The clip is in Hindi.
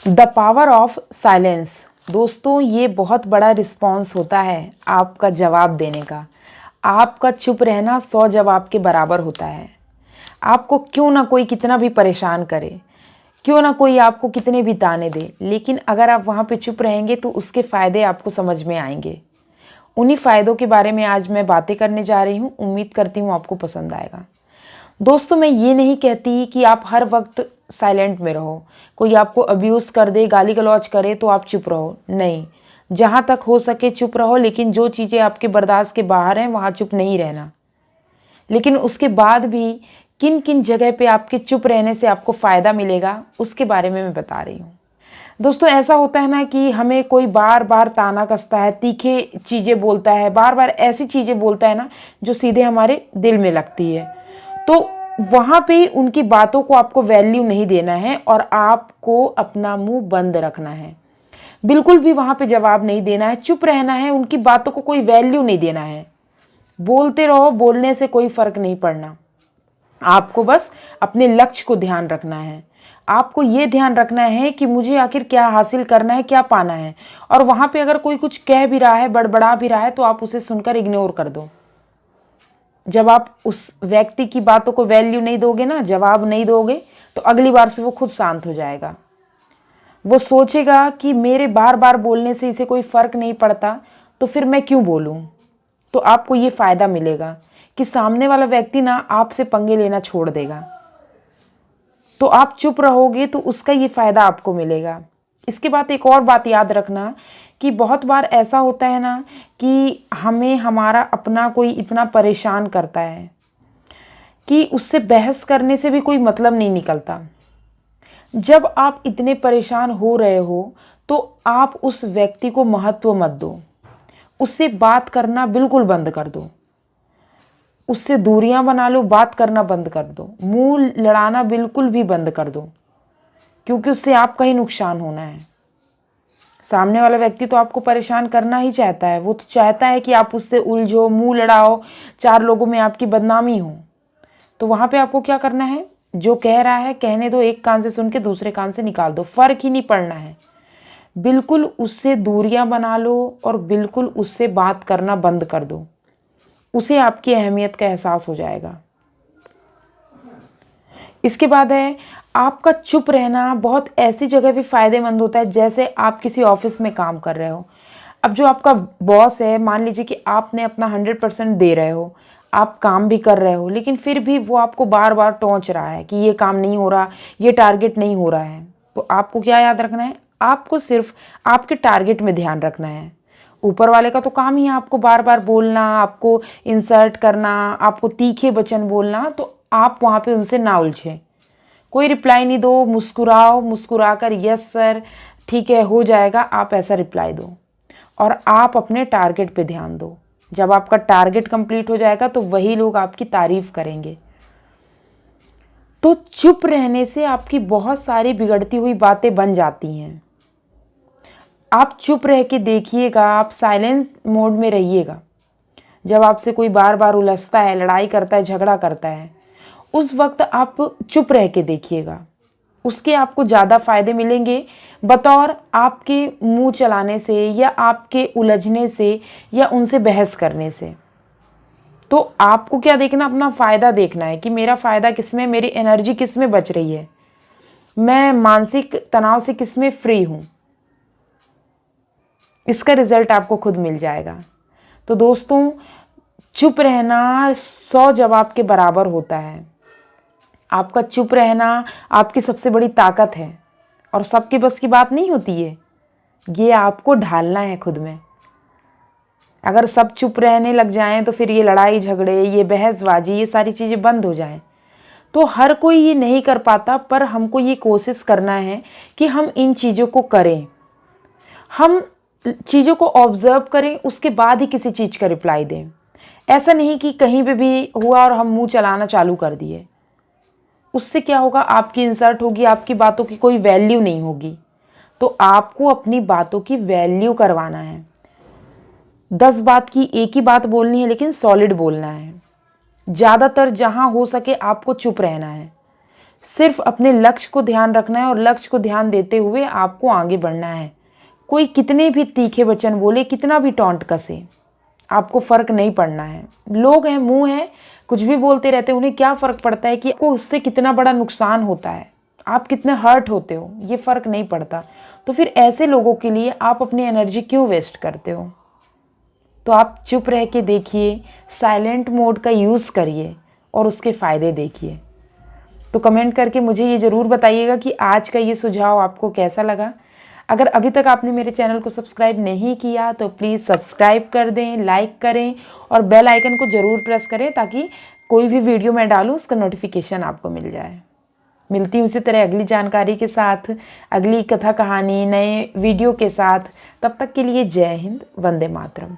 The power of silence. दोस्तों, ये बहुत बड़ा रिस्पॉन्स होता है आपका जवाब देने का। आपका चुप रहना 100 जवाब के बराबर होता है। आपको क्यों ना कोई कितना भी परेशान करे, क्यों ना कोई आपको कितने भी ताने दे, लेकिन अगर आप वहाँ पे चुप रहेंगे तो उसके फ़ायदे आपको समझ में आएंगे। उन्हीं फ़ायदों के बारे में आज मैं बातें करने जा रही हूँ। उम्मीद करती हूँ आपको पसंद आएगा। दोस्तों, मैं ये नहीं कहती कि आप हर वक्त साइलेंट में रहो। कोई आपको अब्यूज़ कर दे, गाली गलौज करे तो आप चुप रहो, नहीं। जहाँ तक हो सके चुप रहो, लेकिन जो चीज़ें आपके बर्दाश्त के बाहर हैं वहाँ चुप नहीं रहना। लेकिन उसके बाद भी किन किन जगह पे आपके चुप रहने से आपको फ़ायदा मिलेगा, उसके बारे में मैं बता रही हूँ। दोस्तों, ऐसा होता है ना कि हमें कोई बार बार ताना कसता है, तीखे चीज़ें बोलता है, बार बार ऐसी चीज़ें बोलता है ना जो सीधे हमारे दिल में लगती है। तो वहाँ पे उनकी बातों को आपको वैल्यू नहीं देना है और आपको अपना मुंह बंद रखना है। बिल्कुल भी वहाँ पे जवाब नहीं देना है, चुप रहना है, उनकी बातों को कोई वैल्यू नहीं देना है। बोलते रहो, बोलने से कोई फ़र्क नहीं पड़ना। आपको बस अपने लक्ष्य को ध्यान रखना है। आपको ये ध्यान रखना है कि मुझे आखिर क्या हासिल करना है, क्या पाना है। और वहाँ पे अगर कोई कुछ कह भी रहा है, बड़बड़ा भी रहा है, तो आप उसे सुनकर इग्नोर कर दो। जब आप उस व्यक्ति की बातों को वैल्यू नहीं दोगे ना, जवाब नहीं दोगे, तो अगली बार से वो खुद शांत हो जाएगा। वो सोचेगा कि मेरे बार बार बोलने से इसे कोई फ़र्क नहीं पड़ता, तो फिर मैं क्यों बोलूँ। तो आपको ये फ़ायदा मिलेगा कि सामने वाला व्यक्ति ना आपसे पंगे लेना छोड़ देगा। तो आप चुप रहोगे तो उसका ये फ़ायदा आपको मिलेगा। इसके बाद एक और बात याद रखना कि बहुत बार ऐसा होता है ना कि हमें हमारा अपना कोई इतना परेशान करता है कि उससे बहस करने से भी कोई मतलब नहीं निकलता। जब आप इतने परेशान हो रहे हो तो आप उस व्यक्ति को महत्व मत दो, उससे बात करना बिल्कुल बंद कर दो, उससे दूरियां बना लो, बात करना बंद कर दो, मुंह लड़ाना बिल्कुल भी बंद कर दो, क्योंकि उससे आपका ही नुकसान होना है। सामने वाला व्यक्ति तो आपको परेशान करना ही चाहता है। वो तो चाहता है कि आप उससे उलझो, मुंह लड़ाओ, 4 लोगों में आपकी बदनामी हो। तो वहाँ पे आपको क्या करना है, जो कह रहा है कहने दो, एक कान से सुन के दूसरे कान से निकाल दो, फ़र्क ही नहीं पड़ना है। बिल्कुल उससे दूरियां बना लो और बिल्कुल उससे बात करना बंद कर दो। उसे आपकी अहमियत का एहसास हो जाएगा। इसके बाद है, आपका चुप रहना बहुत ऐसी जगह भी फ़ायदेमंद होता है, जैसे आप किसी ऑफिस में काम कर रहे हो। अब जो आपका बॉस है, मान लीजिए कि आपने अपना 100% दे रहे हो, आप काम भी कर रहे हो, लेकिन फिर भी वो आपको बार बार टोंच रहा है कि ये काम नहीं हो रहा, ये टारगेट नहीं हो रहा है। तो आपको क्या याद रखना है, आपको सिर्फ आपके टारगेट में ध्यान रखना है। ऊपर वाले का तो काम ही है आपको बार बार बोलना, आपको इंसल्ट करना, आपको तीखे वचन बोलना। तो आप वहाँ पे उनसे ना उलझे, कोई रिप्लाई नहीं दो, मुस्कुराओ, मुस्कुराकर यस सर, ठीक है, हो जाएगा, आप ऐसा रिप्लाई दो और आप अपने टारगेट पे ध्यान दो। जब आपका टारगेट कंप्लीट हो जाएगा तो वही लोग आपकी तारीफ करेंगे। तो चुप रहने से आपकी बहुत सारी बिगड़ती हुई बातें बन जाती हैं। आप चुप रह के देखिएगा, आप साइलेंस मोड में रहिएगा। जब आपसे कोई बार बार उलझता है, लड़ाई करता है, झगड़ा करता है, उस वक्त आप चुप रह के देखिएगा। उसके आपको ज़्यादा फ़ायदे मिलेंगे बतौर आपके मुंह चलाने से या आपके उलझने से या उनसे बहस करने से। तो आपको क्या देखना, अपना फ़ायदा देखना है कि मेरा फ़ायदा किस में, मेरी एनर्जी किस में बच रही है, मैं मानसिक तनाव से किस में फ्री हूँ। इसका रिज़ल्ट आपको खुद मिल जाएगा। तो दोस्तों, चुप रहना 100 जवाब के बराबर होता है। आपका चुप रहना आपकी सबसे बड़ी ताकत है और सबके बस की बात नहीं होती है। ये आपको ढालना है खुद में। अगर सब चुप रहने लग जाएं तो फिर ये लड़ाई झगड़े, ये बहसबाजी, ये सारी चीज़ें बंद हो जाएं। तो हर कोई ये नहीं कर पाता, पर हमको ये कोशिश करना है कि हम इन चीज़ों को करें। हम चीज़ों को ऑब्जर्व करें, उसके बाद ही किसी चीज़ का रिप्लाई दें। ऐसा नहीं कि कहीं पे भी हुआ और हम मुंह चलाना चालू कर दिए। उससे क्या होगा, आपकी इंसल्ट होगी, आपकी बातों की कोई वैल्यू नहीं होगी। तो आपको अपनी बातों की वैल्यू करवाना है। 10 बात की एक ही बात बोलनी है, लेकिन सॉलिड बोलना है। ज़्यादातर जहाँ हो सके आपको चुप रहना है। सिर्फ अपने लक्ष्य को ध्यान रखना है और लक्ष्य को ध्यान देते हुए आपको आगे बढ़ना है। कोई कितने भी तीखे वचन बोले, कितना भी टॉन्ट कसे, आपको फ़र्क नहीं पड़ना है। लोग हैं, मुंह है, कुछ भी बोलते रहते हैं, उन्हें क्या फ़र्क पड़ता है कि आपको उससे कितना बड़ा नुकसान होता है, आप कितने हर्ट होते हो, ये फ़र्क नहीं पड़ता। तो फिर ऐसे लोगों के लिए आप अपनी एनर्जी क्यों वेस्ट करते हो? तो आप चुप रह के देखिए, साइलेंट मोड का यूज़ करिए और उसके फ़ायदे देखिए। तो कमेंट करके मुझे ये ज़रूर बताइएगा कि आज का ये सुझाव आपको कैसा लगा। अगर अभी तक आपने मेरे चैनल को सब्सक्राइब नहीं किया तो प्लीज़ सब्सक्राइब कर दें, लाइक करें और बेल आइकन को ज़रूर प्रेस करें ताकि कोई भी वीडियो मैं डालूँ उसका नोटिफिकेशन आपको मिल जाए। मिलती हूँ इसी तरह अगली जानकारी के साथ, अगली कथा कहानी, नए वीडियो के साथ। तब तक के लिए जय हिंद, वंदे मातरम।